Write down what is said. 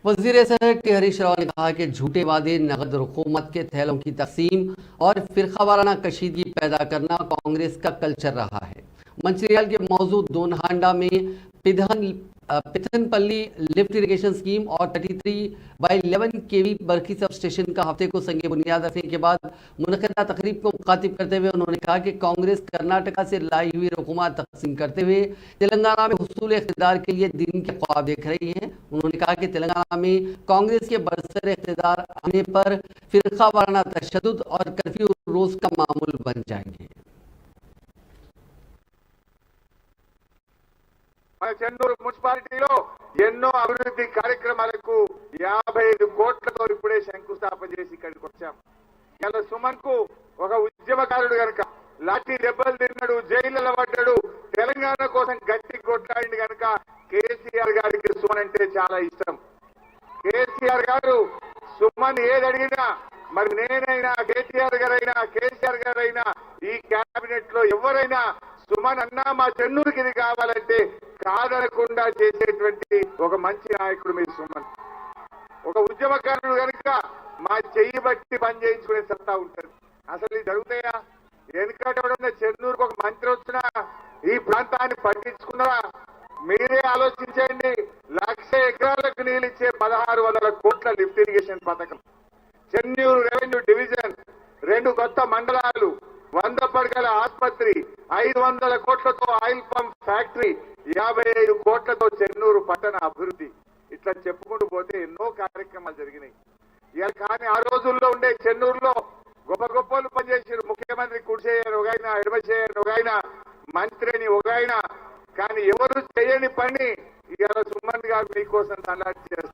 वज़ीर सेहत हरीश राव ने कहा कि झूठे वादे, नकद हुकूमत के थैलों की तकसीम और फिरकावाराना कशीदगी पैदा करना कांग्रेस का कल्चर रहा है। मंचिरियाल के मौजूद दोनहांडा में पिथनपल्ली लिफ्ट इरिगेशन स्कीम और 33/11 केवी बरकी सब स्टेशन का हफ्ते को संगे बुनियाद रखने के बाद मुनक़दा तकरीब को मुखातिब करते हुए उन्होंने कहा कि कांग्रेस कर्नाटका से लाई हुई रकूमत तकसीम करते हुए तेलंगाना में हुसूल इख्तिदार के लिए दिन के ख्वाब देख रही है। उन्होंने कहा कि तेलंगाना में कांग्रेस के बरसर इख्तिदार आने पर फिरका वाराना तशद्दुद और कर्फ्यू रोज का मामूल बन जाएंगे। మన చెన్నూరు మున్సిపాలిటీలో ఎన్నో అభివృద్ధి కార్యక్రమాలకు 55 కోట్లతో ఇప్పుడే శంకుస్థాపన చేసి ఇక్కడికి వచ్చాం. ఇలా సుమన్ కు ఒక ఉద్యమకారుడు గనుక లాఠీ దెబ్బలు తిన్నాడు, జైలులో పడ్డాడు, తెలంగాణ కోసం గట్టి కొట్లాడింది గనుక కేసీఆర్ గారికి సుమన్ అంటే చాలా ఇష్టం. కేసీఆర్ గారు సుమన్ ఏది అడిగినా మరి నేనైనా కేటీఆర్ గారైనా కేసీఆర్ గారైనా ఈ కేబినెట్ లో ఎవరైనా సుమన్ అన్నా మా చెన్నూరుకి ఇది కావాలంటే కాదనకుండా చేసేటువంటి ఒక మంచి నాయకుడు మీరు సుమన్. ఒక ఉద్యమకారుడు కనుక మా చెయ్యి బట్టి పని చేయించుకునే సత్తా ఉంటుంది. అసలు ఇది జరుగుతాయా? వెనుకటన్న చెన్నూరుకు ఒక మంత్రి వచ్చినా ఈ ప్రాంతాన్ని పట్టించుకున్నారా? మీరే ఆలోచించండి. 1,00,000 ఎకరాలకు నీళ్ళు ఇచ్చే 1,600 కోట్ల లిఫ్ట్ ఇరిగేషన్ పథకం, చెన్నూరు రెవెన్యూ డివిజన్, 2 కొత్త మండలాలు, 100 పడకల ఆసుపత్రి, 500 కోట్లతో ఆయిల్ పంప్ ఫ్యాక్టరీ, 55 కోట్లతో చెన్నూరు పట్టణ అభివృద్ధి, ఇట్లా చెప్పుకుంటూ పోతే ఎన్నో కార్యక్రమాలు జరిగినాయి. కానీ ఆ రోజుల్లో ఉండే చెన్నూరులో గొప్ప గొప్పలు పనిచేసారు. ముఖ్యమంత్రి కుడి చేయని ఒక ఆయన, ఎడమ చేయని ఒక ఆయన, మంత్రిని ఒక ఆయన, కానీ ఎవరు చేయని పని ఇవాళ సుమన్ గారు మీకోసం తలాటి చేస్తారు.